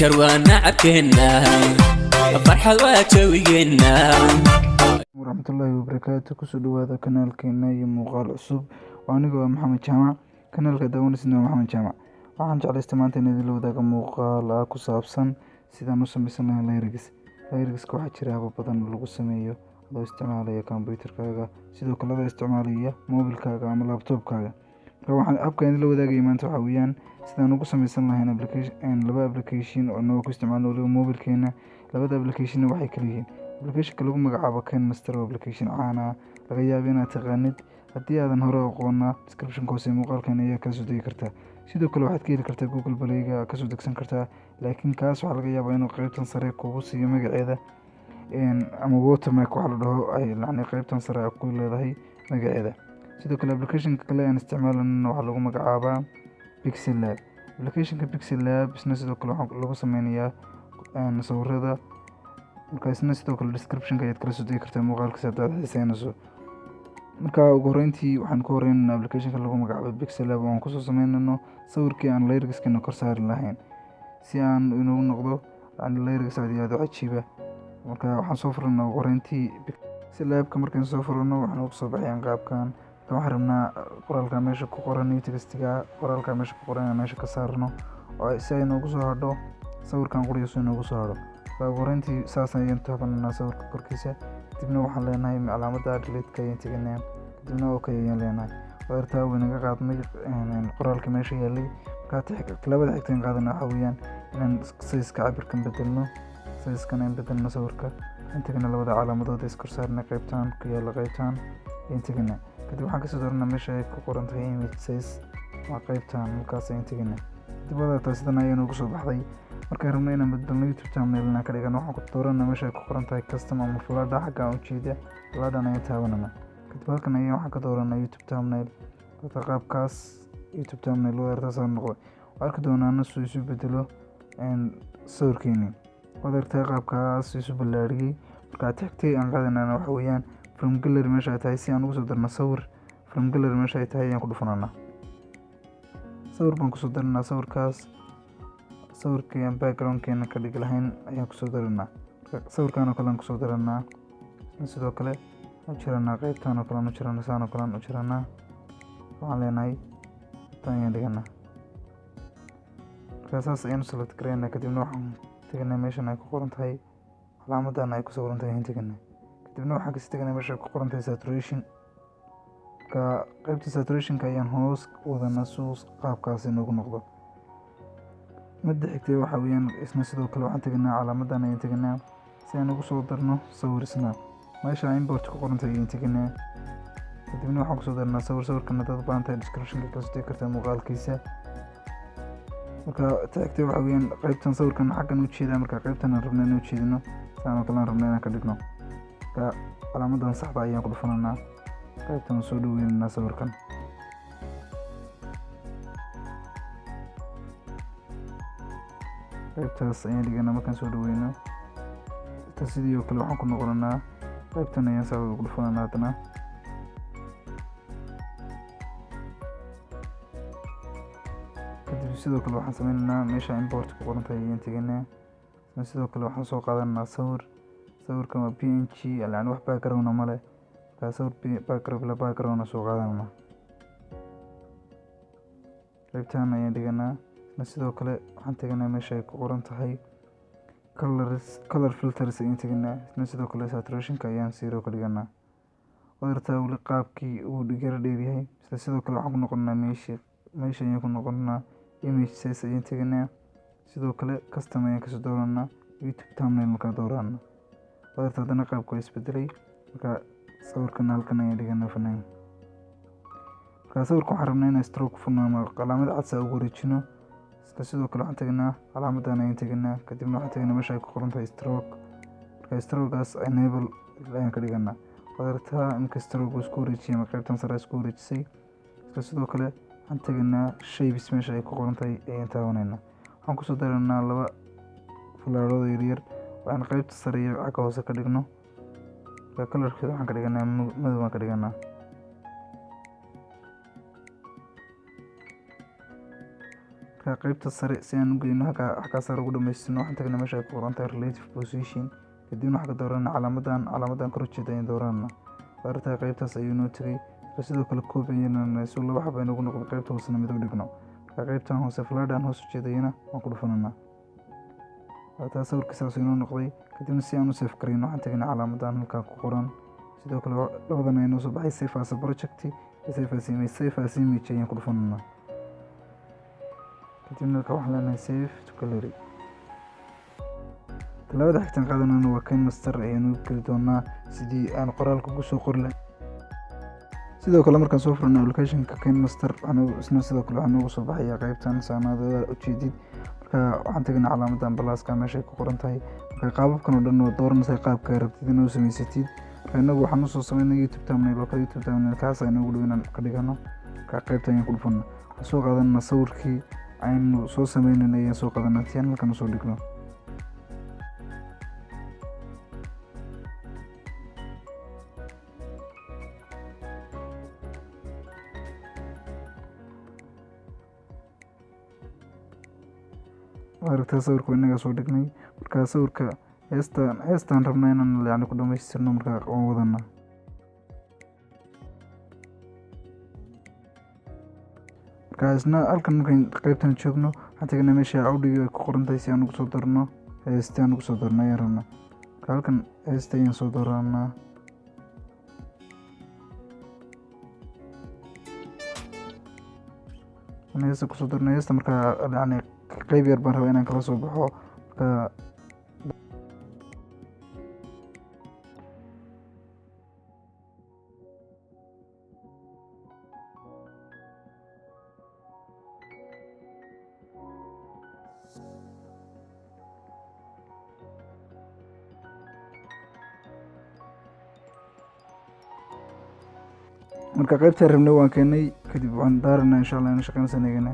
شروانا عكنا فرحة واتوينا ورحمة الله وبركاته. كسودو هذا كنال كينا يموغال عصب وانيقو محمد جامع كنال كداون سنو محمد جامع waxaan jeclay istimaanteena idin la wadaaga muuqaal ku saabsan sidaan u samaysan lahayn layrigiska waxaa jira habab badan oo lagu sameeyo adoo isticmaalaya kombiyuutarkaaga sidoo kale adoo isticmaalaya moobilkaaga ama laptopkaaga. waxaan habka idin la wadaagaya maanta waxaa weeyaan sidaan ugu samaysan lahayn laba application oo noo ku isticmaalno waliba moobilkeena. labada application waxay kala yihiin applicationka lagu magacaabo KineMaster oo application caan ah laga yaabo inaad taqaanid. haddii aadan hore aqoona description hoose muuqaalkan ayaa ka soo degi kartaa. sidoo kale waxaad ka heli kartaa Google Play-ga ka soo degsan kartaa, laakiin kaas waxaa laga yaabaa inuu qaybtan sare kugu siiyo magaceeda ama watermark waxa la dhaho ay qaybtan sare ku leedahay magaceeda. sidoo kale applicationka kale aan isticmaalana waxaa lagu magacaabaa Pixel Lab. applicationka Pixel Lab isna sidoo kale waxaa lagu sameynayaa sawirada, markaasna sidoo kale description-ka ayaad kala soo degi kartaa muuqaalka si aad xiiseynayso. marka ugu horreyntii waxaan ku horeynaynaa applicationka lagu magacaabo Pixel Lab oo aan kusoo sameynayno sawirkii aan layrigiskana kor saari lahayn si aan inuu noqdo layrigs aad iyo aad u cajiiba. marka waxaan soo furnaa ugu horreyntii Pixel Lab-ka. markaan soo furno waxaan ugu soo baxayaan qaabkan. waxaan rabnaa qoraalka meesha ku qoran iyo textiga qoraalka meesha ku qoran meesha ka saarno oo si ay noogu soo hadho sawirkan qoriyo noogu soo hadho. ugu horreyntii saas ayaan taabanaa sawirka korkiisa, kadibna waxaan leenahay calaamadda delete-ka ayaan tegaynaa, kadibna okay ayaan leenahay. wadartaa waynaga qaadnay qoraalka meesha yaalay. markaa labada xigtaan qaadana waxaa weeyaan inaan size-ka cabirkan bedelno, size-kan aan bedelno sawirka intagana labada calaamadood iskor saarna qaybtaan ku yaala qaybtaan intagana. kadib waxaan kasoo dooranaa meesha ay ku qoran tahay image size waa qaybtaan markaas ayaan tegaynaa. kadib wadartaa sidan ayaa noogu soo baxday. markaan rabno inaan bedelno YouTube thumbnail inaan ka dhigano waxaan ku dooranaa meesha ay ku qoran tahay custom ama fladha xagga aan ujeeda fladhan ayaan taabanana. kadib halkan ayaan waxaan ka dooranaa YouTube thumbnail. dadka qaabkaas YouTube thumbnail wadartaasaan noqday. arki doonaana soo isu bedelo sawirkeeni wadartaa qaabkaas isu ballaariyay. markaa tagtay aan qaadanana waxa weeyaan from gallery meesha ay tahay si aan ugu soo darno sawir from gallery meesha ay tahay ayaan ku dhufanana. sawir baan kusoo daranaa. sawirkii aan background-keena ka dhigi lahayn ayaan kusoo daranaa. sawirkaan oo kale aan kusoo daranaa. sidoo kale u jiranaa qaybtaan oo kale aan u jiranaa, saan oo kale aan u jiranaa. waxaan leenahay tan ayaan dhiganaa. markaa saas ayaan u select garaynaa. kadibna waxaan teganaa meeshan ay ku qoran tahay calaamadan ay ku sawiran tahay ayaan teganaa. kadibna waxaan kasii teganaa meesha ay ku qoran tahay saturation. markaa qaybta saturationka ayaan hoos wadanaa si qaabkaasi noogu noqdo. midda xigtay waxaa weeyaan isna sidoo kale waxaan teganaa calaamadan ayaan teganaa si aan ugu soo darno sawir isna meesha import ku qoran tahay ayaan teganaa. kadibna waxaan kusoo darnaa sawirkana dad baan tahay description-ka kala soo degi kartaa muuqaalkiisa. marka xigtay waxaa weeyaan qaybtan sawirkan xaggan u jeedaa. marka qaybtan aan rabno inaan u jeedino saan oo kale aan rabno inaan ka dhigno. marka calaamadan saxda ayaan ku dhufananaa. qaybtan soo dhaweynanaa sawirkan. qaybtaas ayaan dhiganaa. markaan soo dhaweyno sidii oo kale waxaan ku noqonanaa qaybtan ayaan saa ugu dhufananaa haddana. kadib sidoo kale waxaan sameynaynaa meesha import ku qoran tahay ayaan tegaynaa. sidoo kale waxaan soo qaadanaa sawirkan waa PNG yani wax background male. markaa sawir background soo qaadanaa. qaybtaan ayaan dhiganaa. sidoo kale waxaan teganaa meesha ay ku qoran tahay color filters ayaan teganaa. sidoo kale saturation-ka ayaan zero ka dhiganaa. wadartaa weli qaabkii uu dhigara dheeryahay. sidoo kale waxaan ku noqonaa meesha ayaan ku noqonaa image size ayaan teganaa. sidoo kale custom ayaan kasoo dooranaa YouTube thumbnail markaa dooranaa. wadartaa haddana qaabka waa isbedelay. markaa sawirkan halkan ayaan dhiganaa fanaan. markaa sawirka waxaan rabnaa inaan stroke furno ama calaamad cadsa ugu wareejino. sidoo kale waxaan teganaa calaamadan ayaan teganaa. kadibna waxaan teganaa meesha ay ku qoran tahay stroke. markaa stroke-gaas enable ayaan ka dhiganaa. wadartaa imika stroke isku wareejiyay ama qaybtan sare isku wareejisay. sidoo kale waxaan teganaa shapes meesha ay ku qoran tahay ayaan taabanaynaa. waxaan kusoo daranaa laba falaadhood yaryar waxaan qaybta sare iyo xagga hoose ka dhigno. markaa kalarkeeda waxaan ka dhiganaa madow baan ka dhiganaa. marka qaybta sare si aan u geyno halka sare ugu dhameystirno waxaan tagnaa meesha ay ku qoran tahay relative position kadibna waxaan ka dooranaa calaamadan kor u jeeda ayaan dooranaa saartaa qaybtaas ayuu noo tagay sidoo kale koob ayaan soo laba xabo aynu ugu noqdo qaybta hoosena mid u dhigno marka qaybtan hoose fladhan hoos u jeedayna waan ku dhufananaa taas sawirkiisaas inoo noqday kadibna si aan u save garayno waxaan tagnaa calaamadan halkaa ku qoran sidoo kale labadan aynu soo baxay save as a project save as image ayaan ku dhufananaa kadibna halka waxaan leenahay save to gallery talaabada xigtaan qaadanayna waa KineMaster ayaanu geli doonaa sidii aan qoraalka ugu soo qori lahayn sidoo kale markaan soo furno applicationka KineMaster isna sidoo kale waxaa noogu soo baxaya qaybtan saanaadada ujeedid marka waxaan tagnaa calaamadan balaaska meesha ay ku qoran tahay marka qaababkan oo dhan waa dooranaysa qaabka rabtid inaad u samaysatid marka inagu waxaan usoo sameynay YouTube thumbnail oo kale YouTube thumbnail kaas aynu ugu dhow inaan ka dhigano marka qaybta ayaan ku dhufano waxaan soo qaadanaa sawirkii aynu soo sameynayna ayaan soo qaadanaa si aan halkan usoo dhigno aragtaa sawirka inaga soo dhignay marka sawirka heestaan rabnaa inaan yani ku dhamaystirno marka waan wadana marka isna halkan markaan qaybtan joogno waxaan tagnaa meesha audio ay ku qoran tahay si aan ugu soo darno heesta aan ugu soo darno ayaan rabnaa marka halkan heesta ayaan soo dooranaa heesta kusoo darno heesta marka yani qayb yar baan rabaa inaan kala soo baxo marka qaybta rabnay waan keenay kadib waxaan daaranaa insha Allah inaan shaqeynsan eegana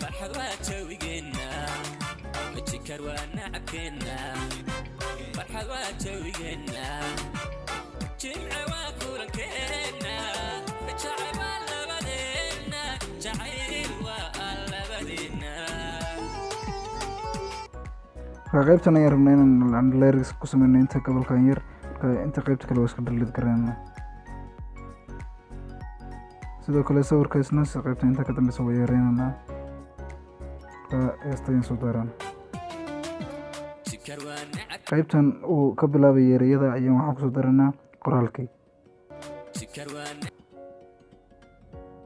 farxad waa jawigeena jikar waa nacabkeena farxad waa jawigeena jimce waa kulankeena jacayl waa labadeena jacayl waa labadeena qaybtan ayaan rabnaa inaan lyrics ku sameyno inta gobolkan yar inta qaybta kale waa iska dhalid garanayna sidoo kale sawirka isna si qaybta inta ka dambeysa waa yareynanaa heesta ayaan soo daaraan qaybtan uu ka bilaabay ereyada ayaan waxaan kusoo daranaa qoraalkii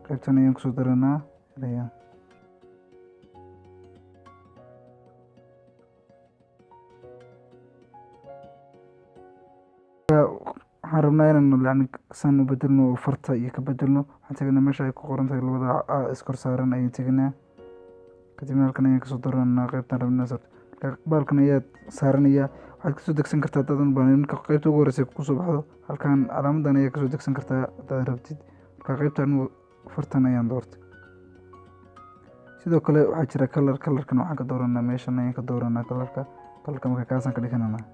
qaybtan ayaan kusoo daranaa ereyaan waxaan rabnaa inaan yani saan u bedelno oo farta iyo ka bedelno waxaan tagnaa meesha ay ku qoran tahay labada iskor saaran ayaan tegnaa kadibna halkan ayaan kasoo daranaa qaybtan rabnaa baalkan ayaad saaranaya waxaad kasoo degsan kartaa hadaad baan marka qaybta ugu horeysa kusoo baxdo halkan calaamadan ayaa kasoo degsan kartaa hadaad rabtid marka qaybtan fartan ayaan doortay sidoo kale waxaa jira kalarkan waxaan ka dooranaa meeshan ayaan ka dooranaa kalarka marka kaasaan ka dhigananaa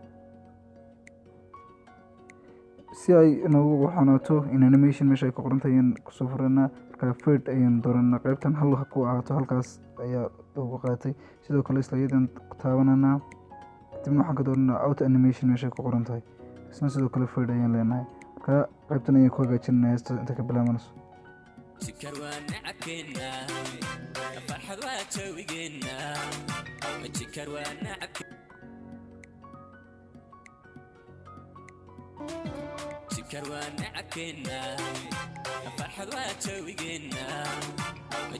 si ay noogu waxanaato in animation meesha ay ku qoran tahay ayaan kusoo furanaa marka fade ayaan dooranaa qaybtan hal ku ahaato halkaas ayaa ugu qaatay sidoo kale isla iyadan taabananaa kadibna waxaan ka dooranaa out animation meesha ay ku qoran tahay isna sidoo kale fade ayaan leenahay marka qaybtan ayaan ku hagaajinanaa heesta inta ka bilaabanayso jikar waa nacabkeena farxad waa jawigeena jikar waa nacabkeena jikar waa nacabkeena farxad waa jawigeena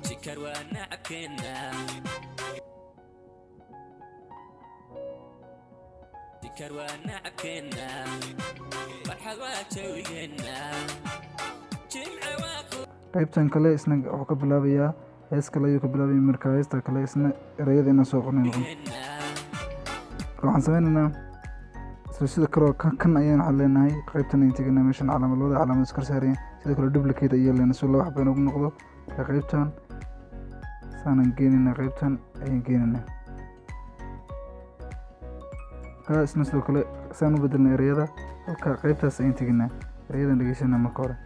jikar waa nacabkeena jikar waa nacabkeena farxad waa jawigeena jimce waa qaybtan kale isna wuxuu ka bilaabayaa hees kale ayuu ka bilaabaya marka heesta kale isna ereyada inaan soo qornay waxaan sameynaynaa sida kale kan ayaan waxaan leenahay qaybtan ayaan teganaa meeshan labada calaamad iskor saarayaan sidoo kale duplicate ayaan leenahay si laba xaba inoogu noqdo marka qaybtan saanaan geenaynaa qaybtan ayaan geenaynaa marka isna sidoo kale saan u bedelnay ereyada halka qaybtaas ayaan teganaa ereyadan dhegeysanaa marka hore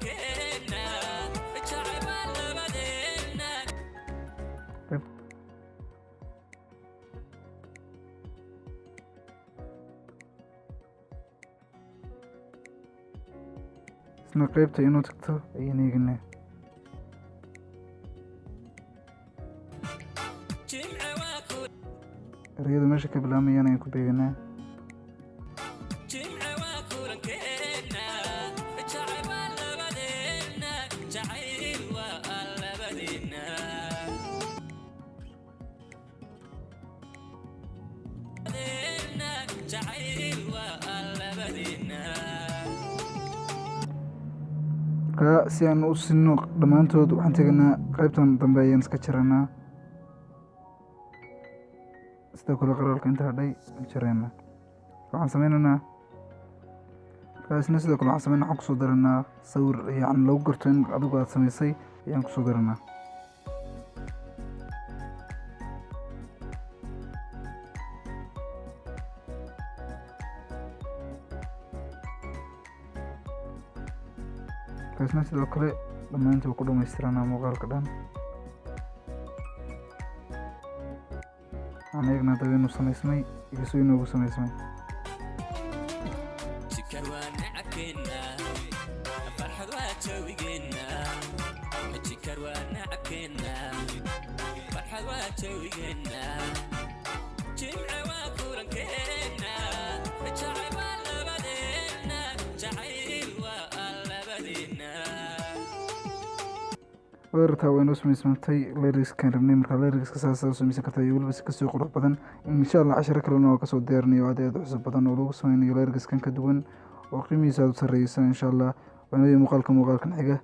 kulankeena jacayba labadeena isna qaybta inuu tagto ayaan eegnaa. jimce waa ku ereyada meesha ka bilaamayaan ayaan ku beeganaa. jimce waa kulankeena jacayba labadeena jacayl waa labadeena jacayl waa labadeena markaa si aan u sinno dhammaantood waxaan teganaa qaybtan dambe ayaan iska jaranaa. sidoo kale qoraalka inta hadhay jareena waxaan sameynaynaa. markaasna sidoo kale waxaan sameynaa, waxaan kusoo daranaa sawir yacni lagu garto in adigu aad samaysay ayaan kusoo daranaa. markaasna sidoo kale dhammaantii waa ku dhamaystiranaa muuqaalka dhan. waxaan eegnaa daba inuu samaysmay iyo suu inoogu samaysmay. jikar waa nacabkeena farxad waa jawigeena jikar waa nacabkeena farxad waa jawigeena jimce waa kulankeena jacayba labadeena jacayl waa labadeena weerartaa waa inoo samaysmantay lyricskan rabnay. markaa lyricska saasa u samaysan kartaa iyo weliba si kasii qurux badan. insha allah casharo kalena waa kasoo diyaarinayo aad aad u cusub badan oo lagu sameynayo lyricskan ka duwan oo qiimihiisa aad u sarreeysa. insha allah waa inoo muuqaalkan xiga.